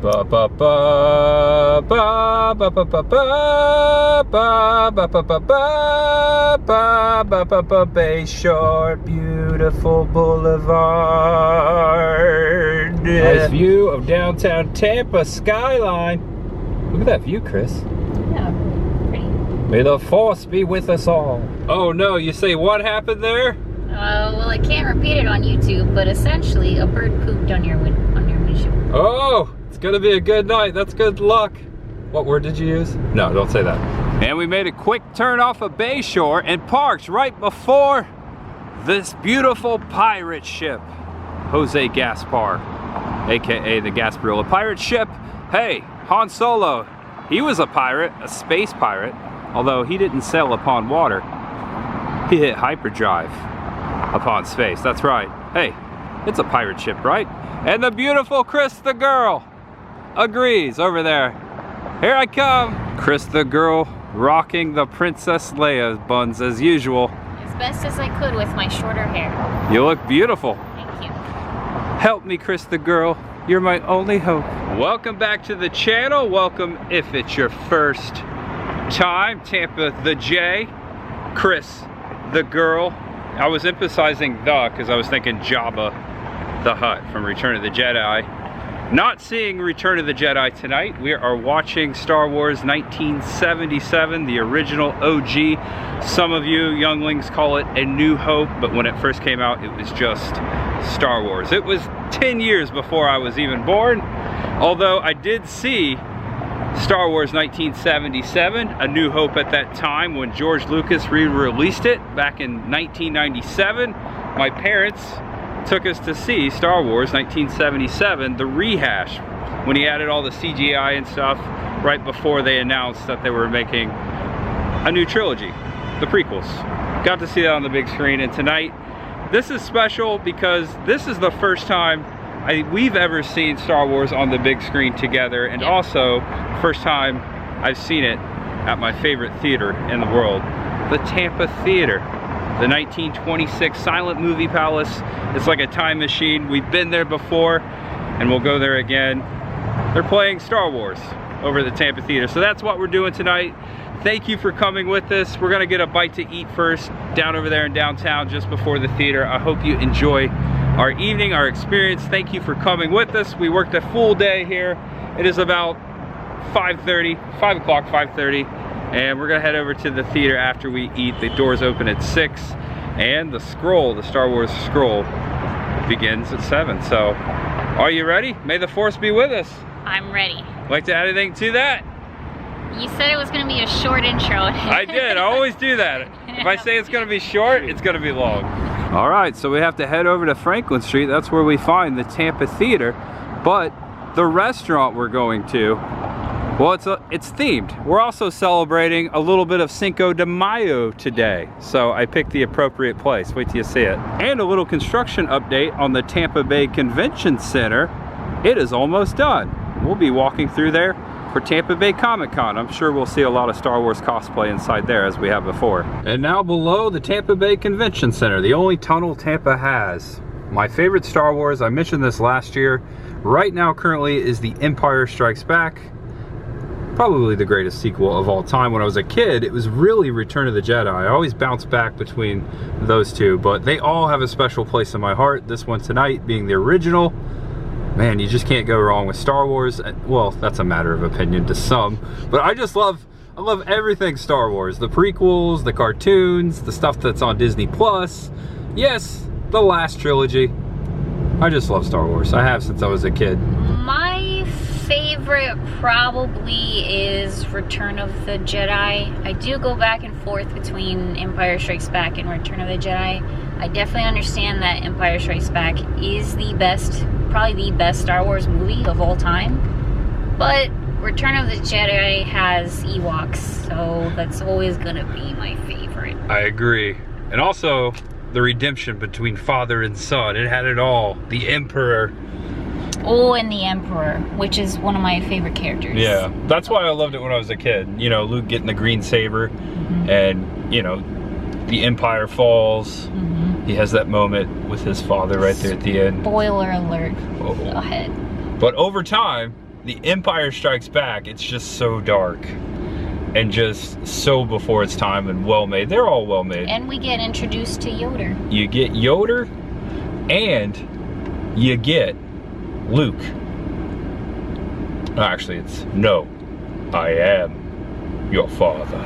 Ba ba ba ba ba ba ba ba ba ba ba ba ba ba ba ba ba Bayshore, beautiful boulevard. Nice view of downtown Tampa skyline. Look at that view, Chris. Yeah, pretty. May the force be with us all. Oh no, you say what happened there? Well, I can't repeat it on YouTube, but essentially a bird pooped on your windshield. Oh, it's gonna be a good night. That's good luck. What word did you use? No, don't say that. And we made a quick turn off of Bayshore and parked right before this beautiful pirate ship, Jose Gaspar, aka the Gasparilla pirate ship. Hey, Han Solo, he was a pirate, a space pirate, although he didn't sail upon water. He hit hyperdrive upon space. That's right. Hey, it's a pirate ship, right? And the beautiful Chris the girl agrees over there. Here I come. Chris the girl rocking the Princess Leia buns as usual. As best as I could with my shorter hair. You look beautiful. Thank you. Help me, Chris the girl. You're my only hope. Welcome back to the channel. Welcome if it's your first time. Tampa the J, Chris the girl. I was emphasizing the because I was thinking Jabba the Hutt from Return of the Jedi. Not seeing Return of the Jedi tonight. We are watching Star Wars 1977, the original OG. Some of you younglings call it A New Hope, but when it first came out, it was just Star Wars. It was 10 years before I was even born, although I did see Star Wars 1977, A New Hope at that time when George Lucas re-released it back in 1997. My parents took us to see Star Wars 1977, the rehash, when he added all the CGI and stuff right before they announced that they were making a new trilogy, the prequels. Got to see that on the big screen, and tonight, this is special because this is the first time we've ever seen Star Wars on the big screen together, and also first time I've seen it at my favorite theater in the world, the Tampa Theatre, the 1926 silent movie palace. It's like a time machine. We've been there before and we'll go there again. They're playing Star Wars over at the Tampa Theatre, so that's what we're doing tonight. Thank you for coming with us. We're gonna get a bite to eat first down over there in downtown just before the theater. I hope you enjoy our evening, our experience. Thank you for coming with us. We worked a full day here. It is about 5:30, 5 o'clock, 5:30, and we're gonna head over to the theater after we eat. The doors open at 6, and the scroll, the Star Wars scroll, begins at 7. So, are you ready? May the Force be with us. I'm ready. Like to add anything to that? You said it was going to be a short intro. I did. I always do that. If I say it's going to be short, it's going to be long. All right, so we have to head over to Franklin Street. That's where we find the Tampa Theatre. But the restaurant we're going to, well, it's themed. We're also celebrating a little bit of Cinco de Mayo today. So I picked the appropriate place. Wait till you see it. And a little construction update on the Tampa Bay Convention Center. It is almost done. We'll be walking through there for Tampa Bay Comic-Con. I'm sure we'll see a lot of Star Wars cosplay inside there as we have before. And now below the Tampa Bay Convention Center, the only tunnel Tampa has. My favorite Star Wars, I mentioned this last year, right now currently is The Empire Strikes Back. Probably the greatest sequel of all time. When I was a kid, it was really Return of the Jedi. I always bounce back between those two, but they all have a special place in my heart. This one tonight being the original. Man, you just can't go wrong with Star Wars. Well, that's a matter of opinion to some, but I love everything Star Wars. The prequels, the cartoons, the stuff that's on Disney Plus. Yes, the last trilogy. I just love Star Wars. I have since I was a kid. My favorite probably is Return of the Jedi. I do go back and forth between Empire Strikes Back and Return of the Jedi. I definitely understand that Empire Strikes Back is the best, probably the best Star Wars movie of all time. But Return of the Jedi has Ewoks, so that's always gonna be my favorite. I agree. And also, the redemption between father and son. It had it all. The Emperor. Oh, and the Emperor, which is one of my favorite characters. Yeah, that's why I loved it when I was a kid. You know, Luke getting the green saber, and, you know, the Empire falls. He has that moment with his father right there at the end. Spoiler alert. Go ahead. But over time, The Empire Strikes Back, it's just so dark and just so before its time and well made. They're all well made. And we get introduced to Yoder. You get Yoder and you get Luke. Actually, it's no, I am your father.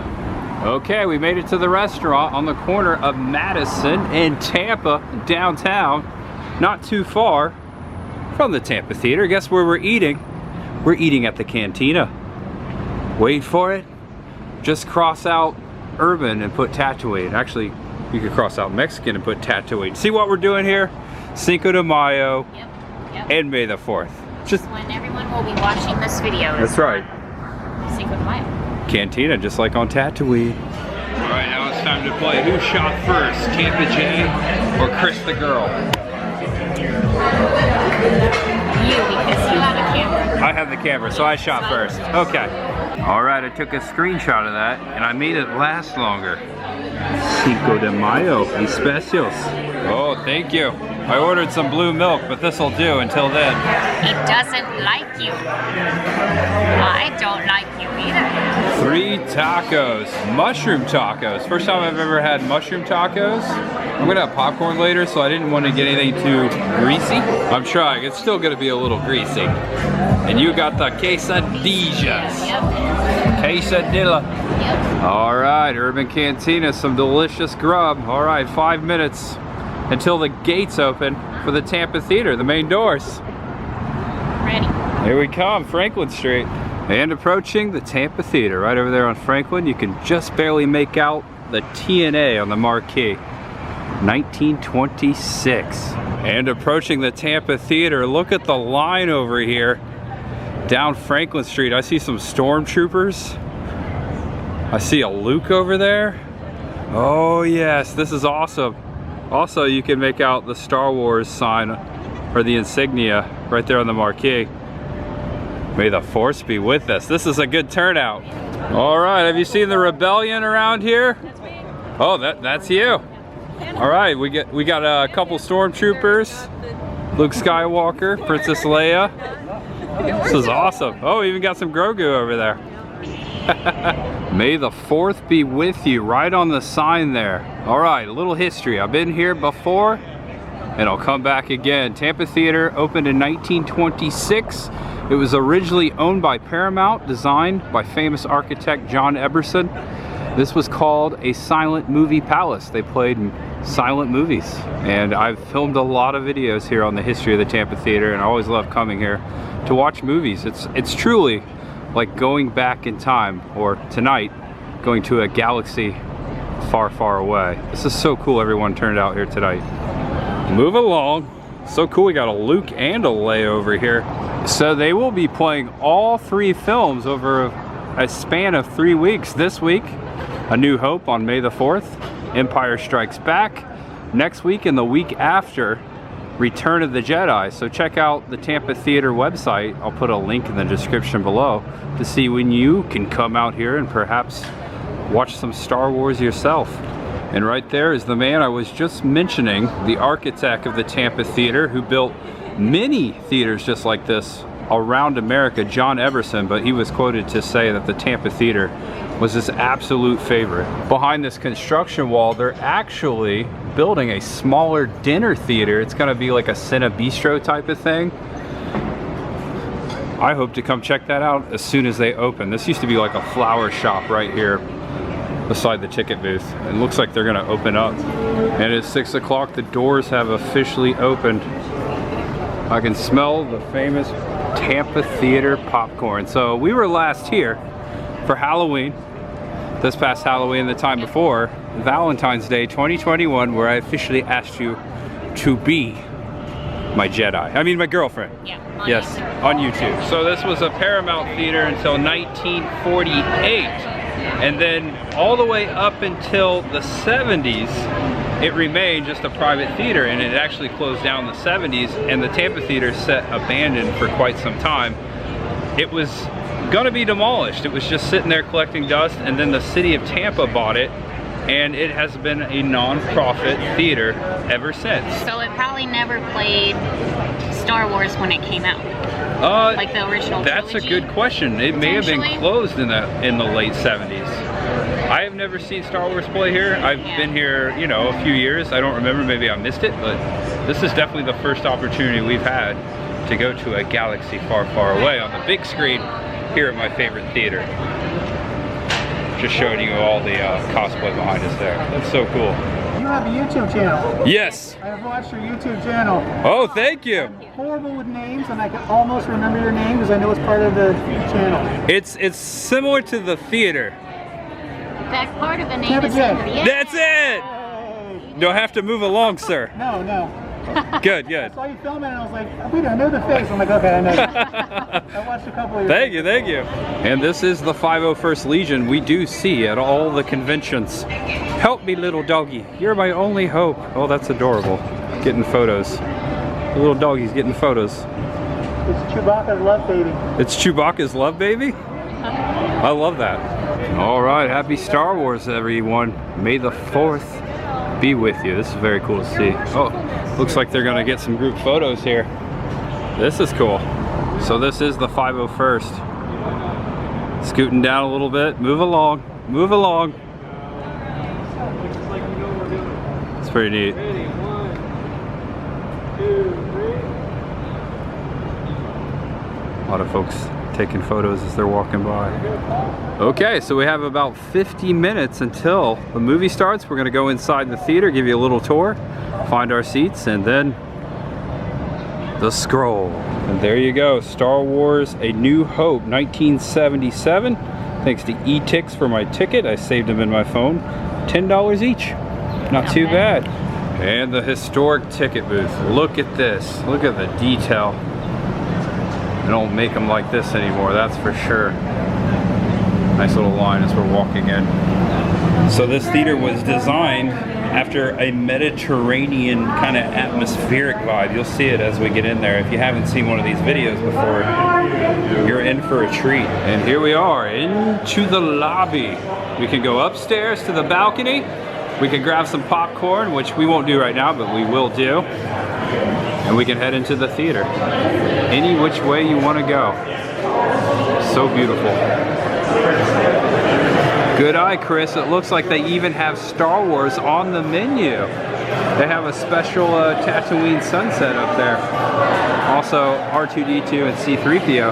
Okay, we made it to the restaurant on the corner of Madison and Tampa, downtown. Not too far from the Tampa Theater. Guess where we're eating? We're eating at the Cantina. Wait for it. Just cross out Urban and put Tatooine. Actually, you could cross out Mexican and put Tatooine. See what we're doing here? Cinco de Mayo and May the 4th. Just when everyone will be watching this video. That's right. Cinco de Mayo. Cantina, just like on Tatooine. All right, now it's time to play Who Shot First, Tampa J or Chris the Girl? You, because you have a camera. I have the camera, so I shot first. Okay. All right, I took a screenshot of that, and I made it last longer. Cinco de Mayo, especials. Oh, thank you. I ordered some blue milk, but this'll do until then. He doesn't like you. I don't like you either. 3 tacos, mushroom tacos. First time I've ever had mushroom tacos. I'm gonna have popcorn later, so I didn't want to get anything too greasy. I'm trying, it's still gonna be a little greasy. And you got the quesadillas. Yep. Quesadilla. Yep. All right, Urban Cantina, some delicious grub. All right, 5 minutes until the gates open for the Tampa Theater, the main doors. Ready. Here we come, Franklin Street. And approaching the Tampa Theater, right over there on Franklin. You can just barely make out the TNA on the marquee. 1926. And approaching the Tampa Theater, look at the line over here. Down Franklin Street, I see some stormtroopers. I see a Luke over there. Oh yes, this is awesome. Also, you can make out the Star Wars sign, or the insignia, right there on the marquee. May the Force be with us. This is a good turnout. All right, have you seen the rebellion around here? That's me. Oh, that's you. All right, we got a couple stormtroopers, Luke Skywalker, Princess Leia. This is awesome. Oh, even got some Grogu over there. May the 4th be with you, right on the sign there. All right, a little history. I've been here before, and I'll come back again. Tampa Theater opened in 1926. It was originally owned by Paramount, designed by famous architect John Eberson. This was called a silent movie palace. They played silent movies. And I've filmed a lot of videos here on the history of the Tampa Theater, and I always love coming here to watch movies. It's truly like going back in time, or tonight, going to a galaxy far, far away. This is so cool everyone turned out here tonight. Move along. So cool, we got a Luke and a Leia over here. So they will be playing all 3 films over a span of 3 weeks. This week, A New Hope on May the 4th, Empire Strikes Back. Next week and the week after, Return of the Jedi. So check out the Tampa Theater website. I'll put a link in the description below to see when you can come out here and perhaps watch some Star Wars yourself. And right there is the man I was just mentioning, the architect of the Tampa Theater, who built many theaters just like this around America, John Eberson, but he was quoted to say that the Tampa Theater was his absolute favorite. Behind this construction wall, they're actually building a smaller dinner theater. It's gonna be like a Cine Bistro type of thing. I hope to come check that out as soon as they open. This used to be like a flower shop right here beside the ticket booth. It looks like they're gonna open up. And it's 6 o'clock, the doors have officially opened. I can smell the famous Tampa Theater popcorn. So we were last here for Halloween, this past Halloween, the time before, Valentine's Day 2021, where I officially asked you to be my Jedi. I mean my girlfriend. Yeah. Yes, on YouTube. So this was a Paramount Theater until 1948. And then all the way up until the 70s, it remained just a private theater, and it actually closed down in the 70s, and the Tampa Theater sat abandoned for quite some time. It was gonna be demolished. It was just sitting there collecting dust, and then the city of Tampa bought it, and it has been a non-profit theater ever since. So it probably never played Star Wars when it came out. Like the original That's trilogy? a good question. It may have been Potentially. closed in the late 70s. I have never seen Star Wars play here. I've been here, you know, a few years. I don't remember, maybe I missed it, but this is definitely the first opportunity we've had to go to a galaxy far, far away on the big screen here at my favorite theater. Just showing you all the cosplay behind us there. That's so cool. You have a YouTube channel. Yes. I've watched your YouTube channel. Oh, thank you. I'm horrible with names, and I can almost remember your name because I know it's part of the channel. It's similar to the theater. In fact, part of the name Tampa is Theatre. yeah. That's it. Hey. You'll have to move along, sir. No, no. Good, I good. saw you filming, and I was like, wait, I know the face. I'm like, okay, I know that. I watched a couple of your Thank you, thank you. And this is the 501st Legion we do see at all the conventions. Help me, little doggy. You're my only hope. Oh, that's adorable. Getting photos. The little doggy's getting photos. It's Chewbacca's love baby. It's Chewbacca's love baby? I love that. All right, happy Star Wars, everyone. May the 4th be with you. This is very cool to see. Oh, looks like they're gonna get some group photos here. This is cool. So this is the 501st. Scooting down a little bit. Move along. Move along. It's pretty neat. A lot of folks taking photos as they're walking by. Okay, so we have about 50 minutes until the movie starts. We're gonna go inside the theater, give you a little tour, find our seats, and then the scroll. And there you go, Star Wars A New Hope, 1977. Thanks to e-tix for my ticket. I saved them in my phone. $10 each, not too bad. And the historic ticket booth. Look at this, look at the detail. They don't make them like this anymore, that's for sure. Nice little line as we're walking in. So this theater was designed after a Mediterranean kind of atmospheric vibe. You'll see it as we get in there. If you haven't seen one of these videos before, you're in for a treat. And here we are, into the lobby. We can go upstairs to the balcony. We can grab some popcorn, which we won't do right now, but we will do. And we can head into the theater. Any which way you want to go. So beautiful. Good eye, Chris. It looks like they even have Star Wars on the menu. They have a special Tatooine sunset up there. Also R2-D2 and C-3PO.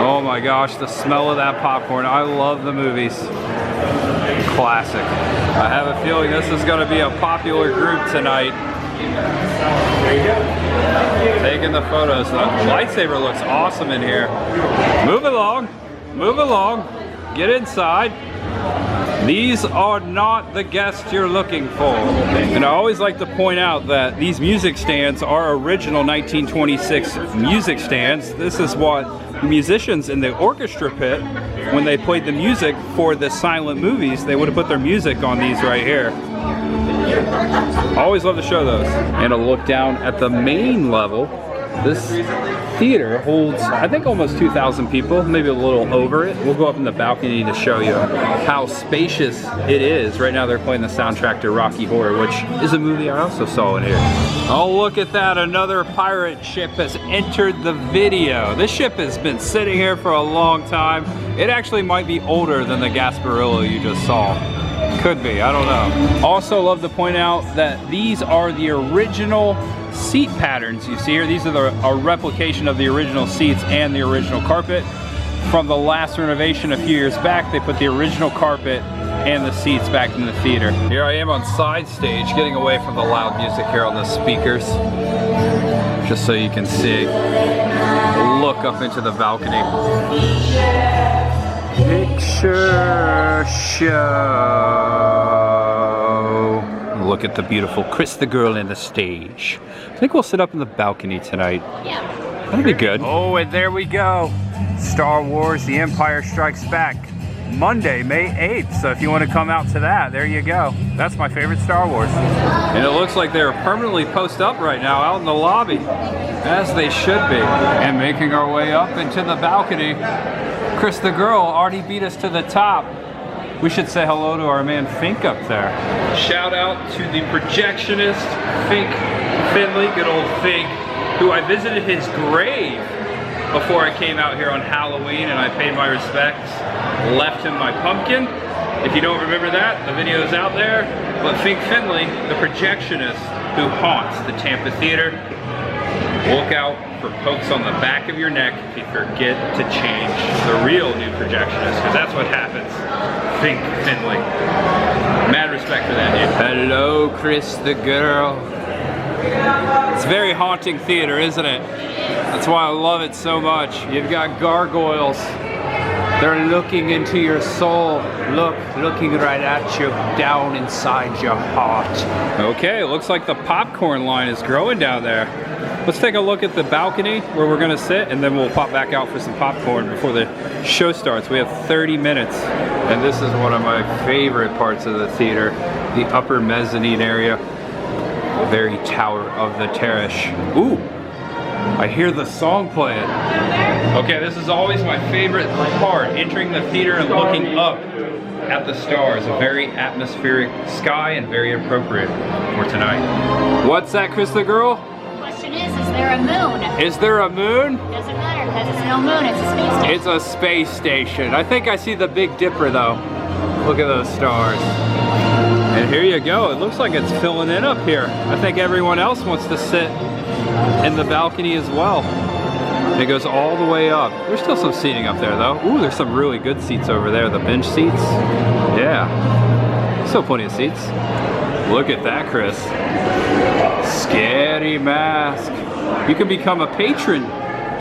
Oh my gosh, the smell of that popcorn. I love the movies. Classic. I have a feeling this is going to be a popular group tonight. Taking the photos. The lightsaber looks awesome in here. Move along. Move along. Get inside. These are not the guests you're looking for. And I always like to point out that these music stands are original 1926 music stands. This is what the musicians in the orchestra pit, when they played the music for the silent movies, they would have put their music on these right here. I always love to show those. And a look down at the main level. This theater holds, I think, almost 2,000 people, maybe a little over it. We'll go up in the balcony to show you how spacious it is. Right now they're playing the soundtrack to Rocky Horror, which is a movie I also saw in here. Oh, look at that. Another pirate ship has entered the video. This ship has been sitting here for a long time. It actually might be older than the Gasparilla you just saw. Could be, I don't know. Also love to point out that these are the original seat patterns you see here. These are a replication of the original seats and the original carpet. From the last renovation a few years back, they put the original carpet and the seats back in the theater. Here I am on side stage, getting away from the loud music here on the speakers, just so you can see. Look up into the balcony. Picture show. Look at the beautiful Chris the Girl in the stage. I think we'll sit up in the balcony tonight. Yeah. That'd be good. Oh, and there we go. Star Wars The Empire Strikes Back. Monday, May 8th. So if you want to come out to that, there you go. That's my favorite Star Wars. And it looks like they're permanently posted up right now out in the lobby, as they should be. And making our way up into the balcony, Chris the Girl already beat us to the top. We should say hello to our man Fink up there. Shout out to the projectionist, Fink Finley, good old Fink, who I visited his grave before I came out here on Halloween and I paid my respects. Left him my pumpkin. If you don't remember that, the video is out there. But Fink Finley, the projectionist who haunts the Tampa Theatre, look out for pokes on the back of your neck if you forget to change the real new projectionist, because that's what happens. Fink Finley. Mad respect for that dude. Hello, Chris the girl. It's very haunting theater, isn't it? That's why I love it so much. You've got gargoyles. They're looking into your soul. Looking right at you, down inside your heart. Okay, it looks like the popcorn line is growing down there. Let's take a look at the balcony where we're gonna sit, and then we'll pop back out for some popcorn before the show starts. We have 30 minutes. And this is one of my favorite parts of the theater, the upper mezzanine area. Very Tower of the Terrace. Ooh, I hear the song playing. Okay, this is always my favorite part, entering the theater and looking up at the stars. A very atmospheric sky and very appropriate for tonight. What's that, Chris the girl? The question is there a moon? Is there a moon? Doesn't matter, because it's no moon, it's a space station. It's a space station. I think I see the Big Dipper though. Look at those stars. And here you go. It looks like it's filling in up here. I think everyone else wants to sit in the balcony as well. It goes all the way up. There's still some seating up there though. Ooh, there's some really good seats over there. The bench seats. Yeah. Still plenty of seats. Look at that, Chris. Scary mask. You can become a patron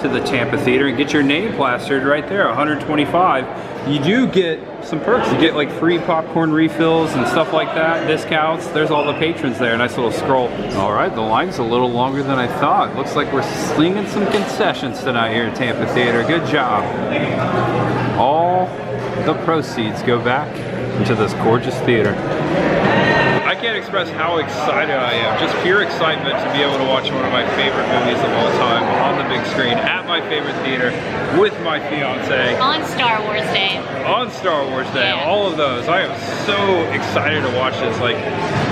to the Tampa Theater and get your name plastered right there, $125. You do get some perks. You get like free popcorn refills and stuff like that, discounts. There's all the patrons there, nice little scroll. All right, the line's a little longer than I thought. Looks like we're slinging some concessions tonight here at Tampa Theater. Good job. All the proceeds go back into this gorgeous theater. I can't express how excited I am. Just pure excitement to be able to watch one of my favorite movies of all time on the big screen at my favorite theater with my fiance. On Star Wars Day. On Star Wars Day, Yeah. all of those. I am so excited to watch this. Like,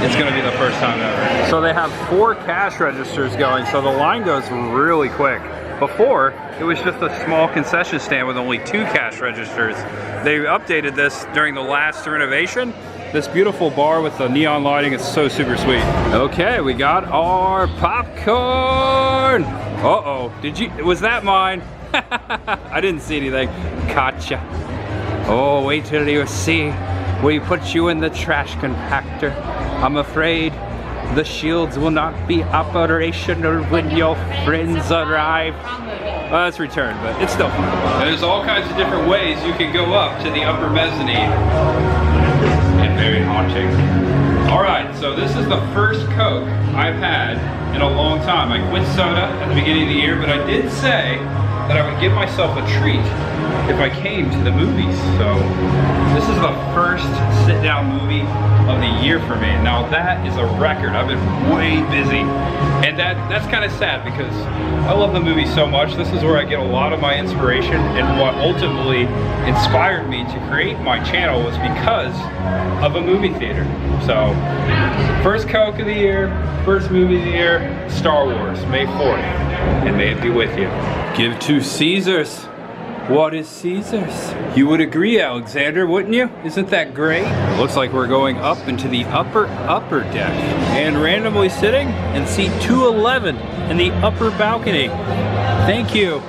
it's gonna be the first time ever. So they have 4 cash registers going, so the line goes really quick. Before, it was just a small concession stand with only 2 cash registers. They updated this during the last renovation. This beautiful bar with the neon lighting is so super sweet. Okay, we got our popcorn. Uh-oh, was that mine? I didn't see anything. Gotcha. Oh, wait till you see. We put you in the trash compactor. I'm afraid the shields will not be operational when your friends arrive. That's returned, but it's still fun. And there's all kinds of different ways you can go up to the upper mezzanine. And very haunting. All right, so this is the first Coke I've had in a long time. I quit soda at the beginning of the year, but I did say that I would give myself a treat if I came to the movies. So this is the first sit-down movie of the year for me. Now that is a record. I've been way busy, and that's kind of sad because I love the movie so much. This is where I get a lot of my inspiration, and what ultimately inspired me to create my channel was because of a movie theater. So first Coke of the year, first movie of the year, Star Wars, May 4th, and may it be with you. Give to Caesar's what is Caesar's. You would agree, Alexander, wouldn't you? Isn't that great? It looks like we're going up into the upper deck and randomly sitting in seat 211 in the upper balcony. Thank you,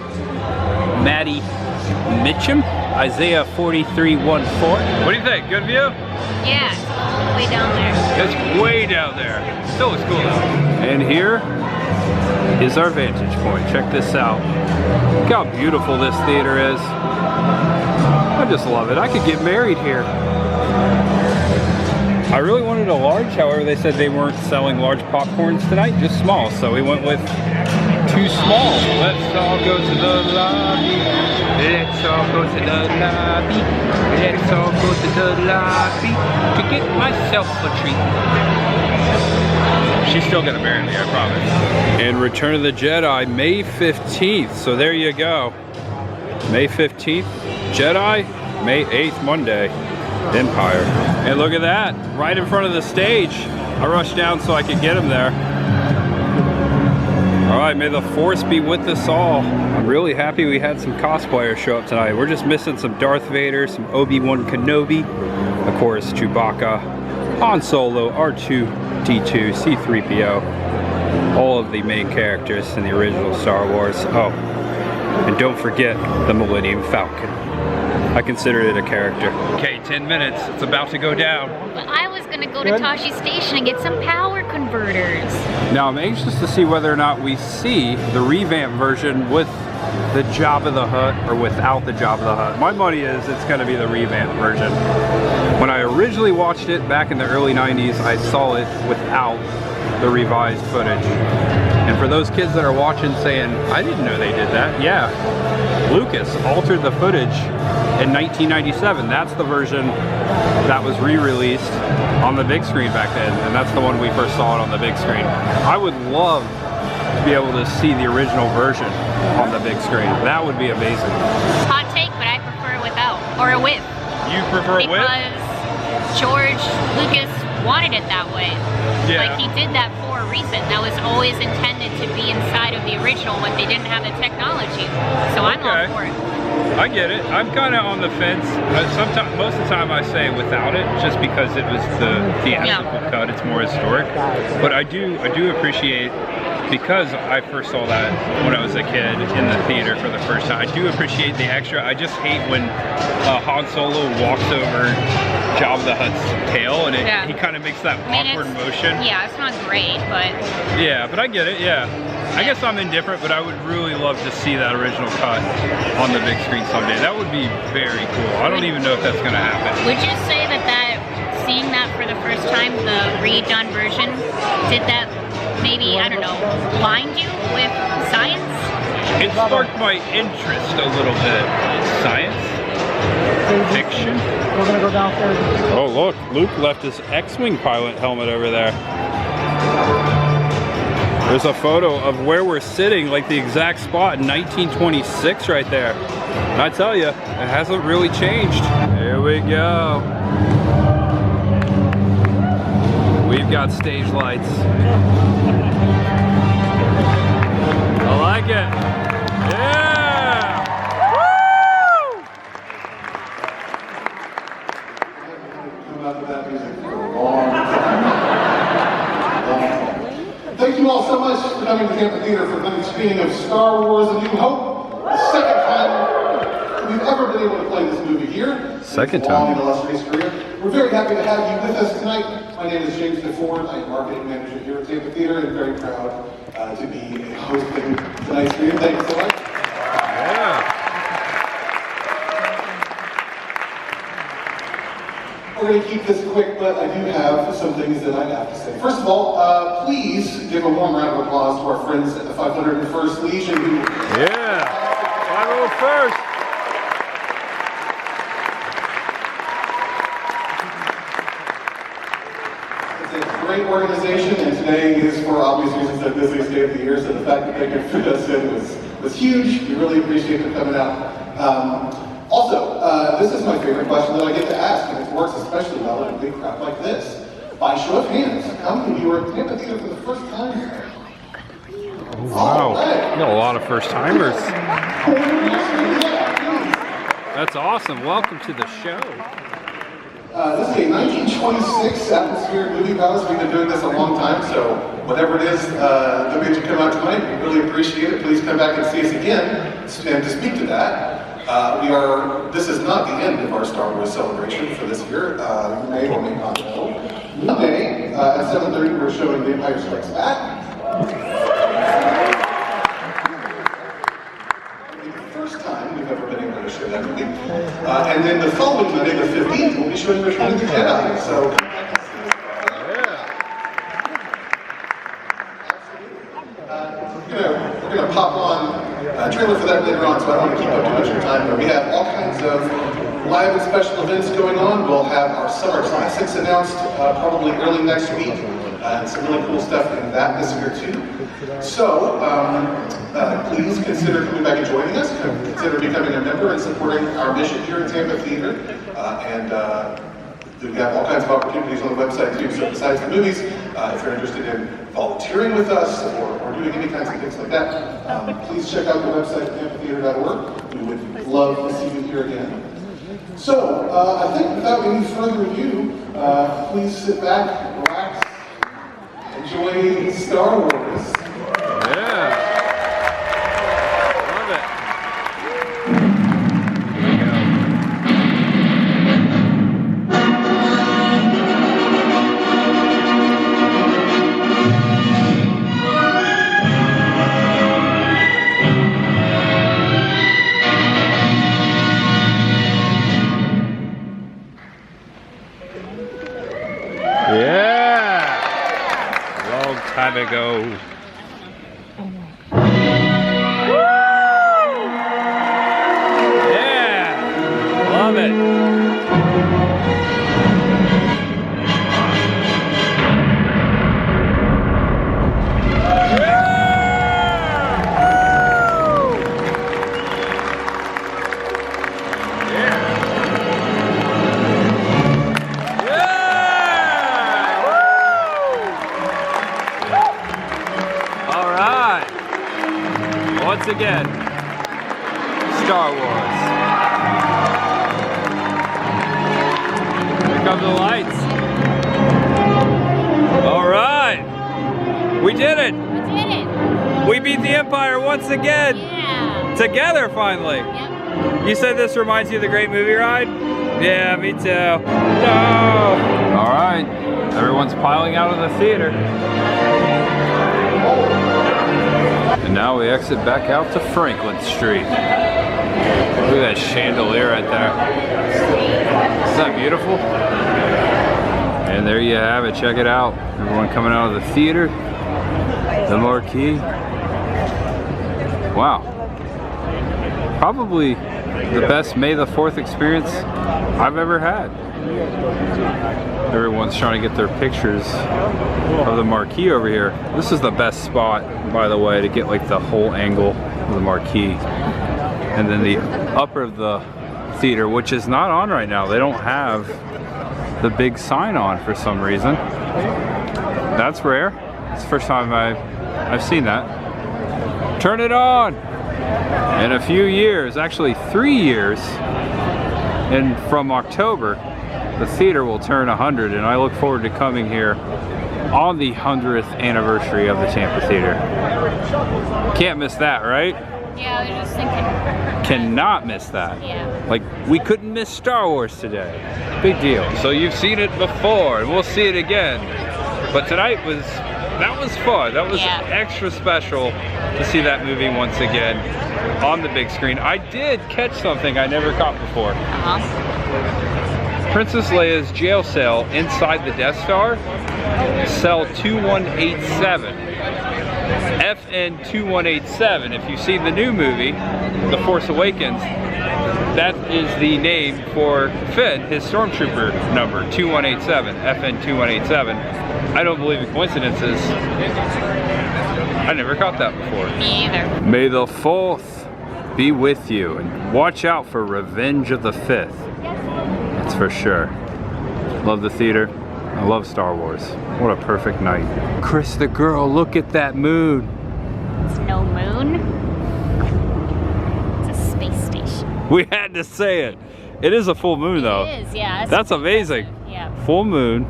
Maddie Mitchum, Isaiah 43:14. What do you think? Good view? Yeah, it's all the way down there. It's way down there. Still looks cool though. And here is our vantage point. Check this out. Look how beautiful this theater is. I just love it. I could get married here. I really wanted a large, however they said they weren't selling large popcorns tonight, just small, so we went with 2 small. Let's all go to the lobby. Let's all go to the lobby. Let's all go to the lobby to get myself a treat. She's still gonna marry me, I promise. And Return of the Jedi, May 15th. So there you go. May 15th, Jedi. May 8th, Monday, Empire. And look at that, right in front of the stage. I rushed down so I could get him there. All right, may the force be with us all. I'm I'm really happy we had some cosplayers show up tonight. We're just missing some Darth Vader, some Obi-Wan Kenobi, of course Chewbacca, Han Solo, R2-D2, C-3PO, all of the main characters in the original Star Wars. Oh, and don't forget the Millennium Falcon. I consider it a character. Okay, 10 minutes. It's about to go down. But I was gonna go to Tashi Station and get some power converters. Now I'm anxious to see whether or not we see the revamped version with the Jabba the Hutt or without the Jabba the Hutt. My money is it's gonna be the revamped version. When I originally watched it back in the early 90s, I saw it without the revised footage. And for those kids that are watching saying, I didn't know they did that, yeah. Lucas altered the footage in 1997. That's the version that was re-released on the big screen back then, and that's the one we first saw it on the big screen. I would love to be able to see the original version on the big screen. That would be amazing. Hot take, but I prefer without, or a with. You prefer with? Because George Lucas wanted it that way. Yeah. Like, he did that for a reason. That was always intended to be inside of the original when they didn't have the technology. So I'm all for it. I get it. I'm kind of on the fence. Sometimes, most of the time I say without it, just because it was the theatrical cut. It's more historic. But I do appreciate, because I first saw that when I was a kid in the theater for the first time, I do appreciate the extra. I just hate when Han Solo walks over Jabba the Hutt's tail, and he kind of makes that awkward motion. Yeah, it's not great, but... Yeah, but I get it, yeah. I guess I'm indifferent, but I would really love to see that original cut on the big screen someday. That would be very cool. I don't even know if that's going to happen. Would you say that seeing that for the first time, the redone version, did that maybe, I don't know, blind you with science? It sparked my interest a little bit. Science? Fiction? We're gonna go downstairs. Oh look, Luke left his X-Wing pilot helmet over there. There's a photo of where we're sitting, like the exact spot in 1926 right there. And I tell you, it hasn't really changed. Here we go. We've got stage lights. I like it. Yeah! Woo! Thank you all so much for coming to Tampa Theatre for the screening of Star Wars: A New Hope. The second time we've ever been able to play this movie here. Second time. Long and illustrious career. We're very happy to have you with us tonight. My name is James DeFord. I'm marketing manager here at Tampa Theatre, and very proud to be hosting tonight's screening. Thank you so much. Yeah. We're going to keep this quick, but I do have some things that I have to say. First of all, please give a warm round of applause to our friends at the 501st Legion who... Yeah, 501st. It's a great organization, and today is, for obvious reasons, the busiest day of the year, so the fact that they could fit us in was huge. We really appreciate them coming out. Also, this is my favorite question that I get to ask, and it works especially well in a big crowd like this. By show of hands, how many of you are at Tampa Theatre for the first time? Wow, you got a lot of first timers. That's awesome. Welcome to the show. This is a 1926 atmospheric movie palace. We've been doing this a long time, so whatever it is that made you come out tonight, we really appreciate it. Please come back and see us again. And to speak to that, this is not the end of our Star Wars celebration for this year. You may or may not know. Monday at 7:30, we're showing The Empire Strikes Back. The first time we've ever been able to show that movie. And then the following Monday, the 15th, we'll be showing Return of the Jedi. So. We're going to pop on a trailer for that later on, so I don't want to keep up too much of your time. But we have all kinds of live and special events going on. We'll have our summer classics announced probably early next week, and some really cool stuff in that this year too. So please consider coming back and joining us. Consider becoming a member and supporting our mission here at Tampa Theatre. And We've got all kinds of opportunities on the website too. So besides the movies, if you're interested in volunteering with us or doing any kinds of things like that, please check out the website, tampatheatre.org. We would love to see you here again. So, I think without any further ado, please sit back, relax, enjoy Star Wars. Yeah. Love it. Here we go. Yeah. Long time ago. Yeah. Love it. Once again, Star Wars. Here come the lights. All right, we did it. We did it. We beat the Empire once again. Yeah. Together, finally. Yep. You said this reminds you of the Great Movie Ride? Yeah, me too. No. All right, everyone's piling out of the theater. And now we exit back out to Franklin Street. Look at that chandelier right there. Isn't that beautiful? And there you have it, check it out. Everyone coming out of the theater. The marquee. Wow. Probably the best May the 4th experience I've ever had. Everyone's trying to get their pictures of the marquee over here. This is the best spot, by the way, to get like the whole angle of the marquee. And then the upper of the theater, which is not on right now. They don't have the big sign on for some reason. That's rare. It's the first time I've seen that. Turn it on! In a few years, actually 3 years, and from October, the theater will turn 100, and I look forward to coming here on the 100th anniversary of the Tampa Theatre. Can't miss that, right? Yeah, I was just thinking. Cannot miss that. Yeah. Like, we couldn't miss Star Wars today. Big deal. So you've seen it before, and we'll see it again. But tonight was fun. That was extra special to see that movie once again on the big screen. I did catch something I never caught before. Princess Leia's jail cell inside the Death Star, cell 2187. FN 2187. If you've seen the new movie, The Force Awakens, that is the name for Finn, his stormtrooper number, 2187, FN 2187. I don't believe in coincidences. I never caught that before. Me either. May the 4th be with you, and watch out for Revenge of the 5th. That's for sure. Love the theater. I love Star Wars. What a perfect night. Chris the girl, look at that moon. It's no moon. It's a space station. We had to say it. It is a full moon though. It is, yeah. That's amazing. Yeah. Full moon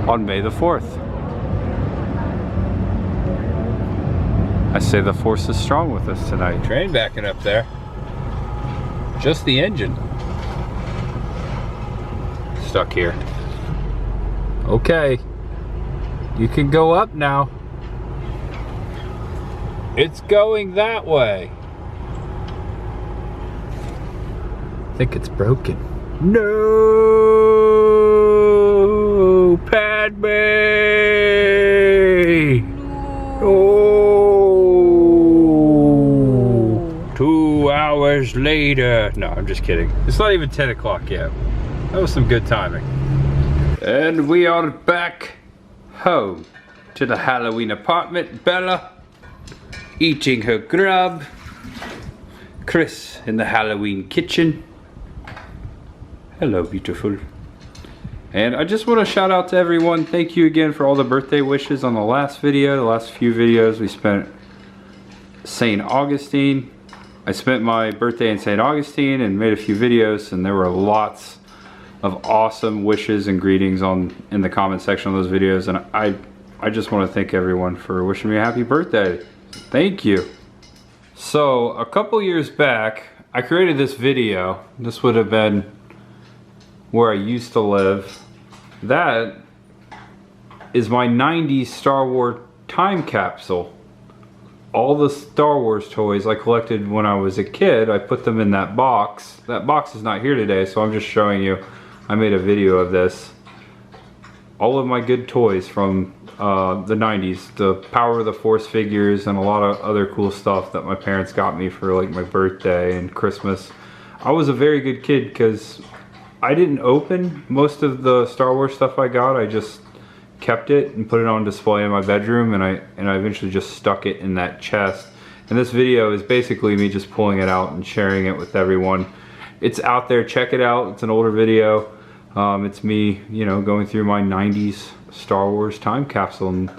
on May the 4th. I say the force is strong with us tonight. Train backing up there. Just the engine. Stuck here. Okay. You can go up now. It's going that way. I think it's broken. No, Padme. Oh, 2 hours later. No, I'm just kidding. It's not even 10 o'clock yet. That was some good timing. And we are back home to the Halloween apartment. Bella eating her grub. Chris in the Halloween kitchen. Hello, beautiful. And I just want to shout out to everyone. Thank you again for all the birthday wishes on the last video. The last few videos we spent St. Augustine. I spent my birthday in St. Augustine and made a few videos, and there were lots of awesome wishes and greetings in the comment section of those videos. And I just want to thank everyone for wishing me a happy birthday. Thank you. So a couple years back, I created this video. This would have been where I used to live. That is my 90s Star Wars time capsule. All the Star Wars toys I collected when I was a kid, I put them in that box. That box is not here today, so I'm just showing you. I made a video of this. All of my good toys from the 90s, the Power of the Force figures and a lot of other cool stuff that my parents got me for like my birthday and Christmas. I was a very good kid because I didn't open most of the Star Wars stuff I got. I just kept it and put it on display in my bedroom, and I eventually just stuck it in that chest. And this video is basically me just pulling it out and sharing it with everyone. It's out there, check it out. It's an older video. It's me, you know, going through my 90s Star Wars time capsule. And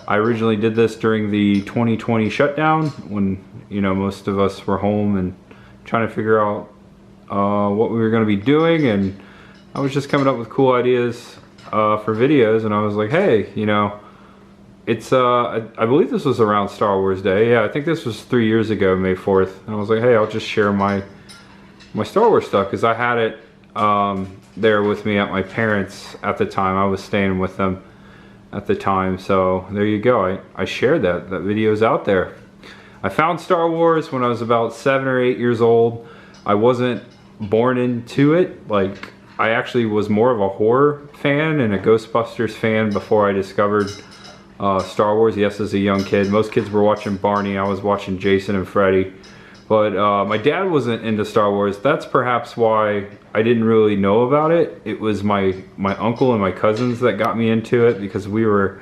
I originally did this during the 2020 shutdown when, you know, most of us were home and trying to figure out what we were going to be doing, and I was just coming up with cool ideas for videos, and I was like, hey, you know, it's I believe this was around Star Wars Day. Yeah, I think this was 3 years ago, May 4th, and I was like, hey, I'll just share my Star Wars stuff, because I had it there with me at my parents' at the time. I was staying with them at the time, so there you go. I shared that video's out there. I found Star Wars when I was about 7 or 8 years old. I wasn't born into it. Like, I actually was more of a horror fan and a Ghostbusters fan before I discovered Star Wars. Yes, as a young kid. Most kids were watching Barney. I was watching Jason and Freddy. But my dad wasn't into Star Wars. That's perhaps why I didn't really know about it. It was my uncle and my cousins that got me into it, because we were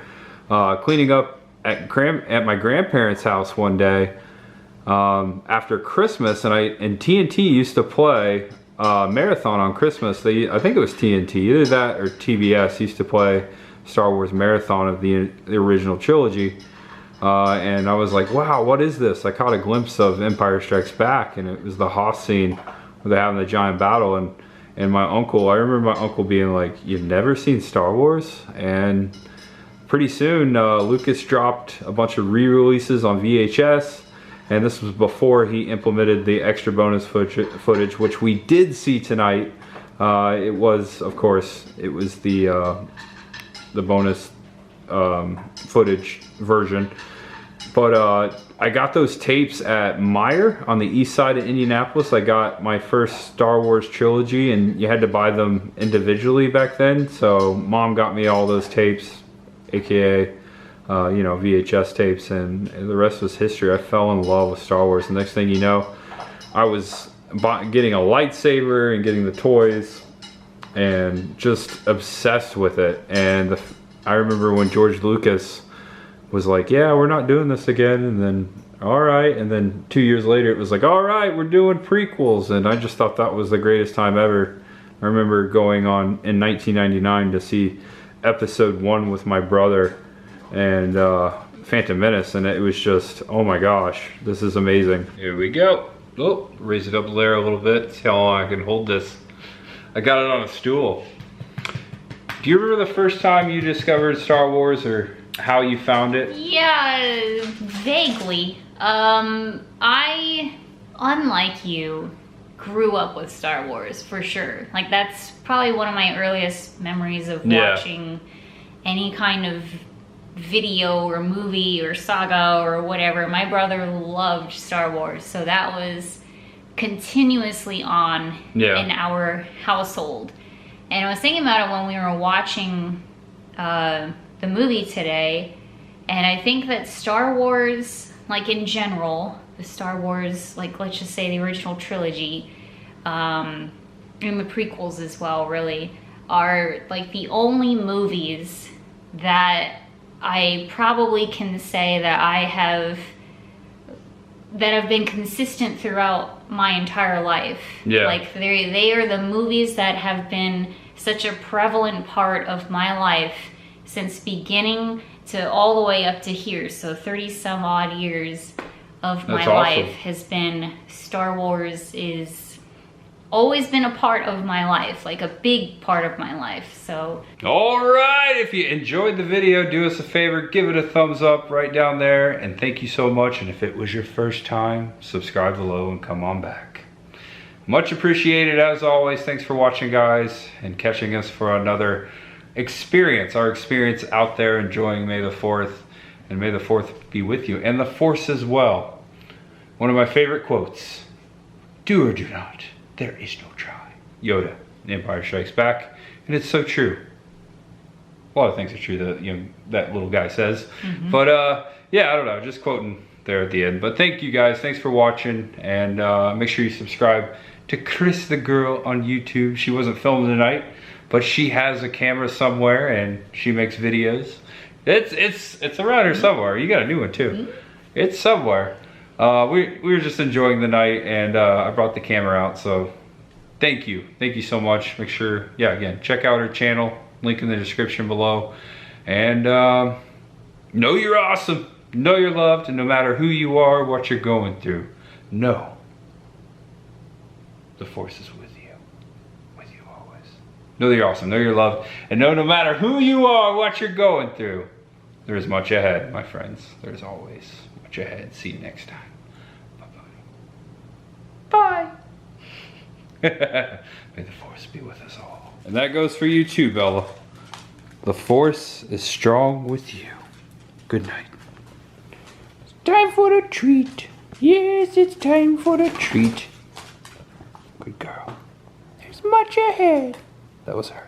cleaning up at my grandparents' house one day after Christmas, and TNT used to play marathon on Christmas. I think it was TNT, either that or TBS used to play Star Wars marathon of the original trilogy. And I was like, wow, what is this? I caught a glimpse of Empire Strikes Back, and it was the Hoth scene where they're having the giant battle, and my uncle, I remember my uncle being like, you've never seen Star Wars? And pretty soon Lucas dropped a bunch of re-releases on VHS, and this was before he implemented the extra bonus footage, which we did see tonight. It was, of course, it was the bonus footage version. But I got those tapes at Meijer on the east side of Indianapolis. I got my first Star Wars trilogy, and you had to buy them individually back then. So Mom got me all those tapes, aka you know, VHS tapes, and the rest was history. I fell in love with Star Wars. The next thing you know, I was getting a lightsaber and getting the toys and just obsessed with it. And I remember when George Lucas was like, yeah, we're not doing this again, and then all right, and then 2 years later it was like, all right, we're doing prequels, and I just thought that was the greatest time ever. I remember going on in 1999 to see episode 1 with my brother and Phantom Menace, and it was just, oh my gosh, this is amazing. Here we go. Oh, raise it up there a little bit, see how long I can hold this. I got it on a stool. Do you remember the first time you discovered Star Wars, or how you found it? Yeah, vaguely. I, unlike you, grew up with Star Wars, for sure. Like, that's probably one of my earliest memories of watching any kind of video or movie or saga or whatever. My brother loved Star Wars, so that was continuously on in our household. And I was thinking about it when we were watching the movie today, and I think that Star Wars, like in general, the Star Wars, like let's just say the original trilogy, and the prequels as well, really, are like the only movies that I probably can say that have been consistent throughout my entire life. Yeah. Like they are the movies that have been such a prevalent part of my life since beginning to all the way up to here. So 30 some odd years of my life has been Star Wars is always been a part of my life, like a big part of my life. So all right, if you enjoyed the video, do us a favor, give it a thumbs up right down there, and thank you so much. And if it was your first time, subscribe below and come on back. Much appreciated as always. Thanks for watching, guys, and catching us for another experience, our experience out there enjoying May the 4th, and may the 4th be with you and the Force as well. One of my favorite quotes: do or do not, there is no try. Yoda, Empire Strikes Back. And it's so true. A lot of things are true that, you know, that little guy says. But yeah, I don't know, just quoting there at the end. But thank you guys, thanks for watching, and make sure you subscribe to Chris the Girl on YouTube. She wasn't filming tonight, but she has a camera somewhere and she makes videos. It's around here somewhere. You got a new one too. It's somewhere. We were just enjoying the night, and I brought the camera out, so thank you so much. Make sure, yeah, again, check out her channel, link in the description below, and know you're awesome, know you're loved, and no matter who you are, what you're going through, know the Force is with you always. Know that you're awesome, know you're loved, and know no matter who you are, what you're going through, there is much ahead, my friends. There's always much ahead. See you next time. Bye. May the Force be with us all. And that goes for you too, Bella. The Force is strong with you. Good night. It's time for the treat. Yes, it's time for the treat. Good girl. There's much ahead. That was her.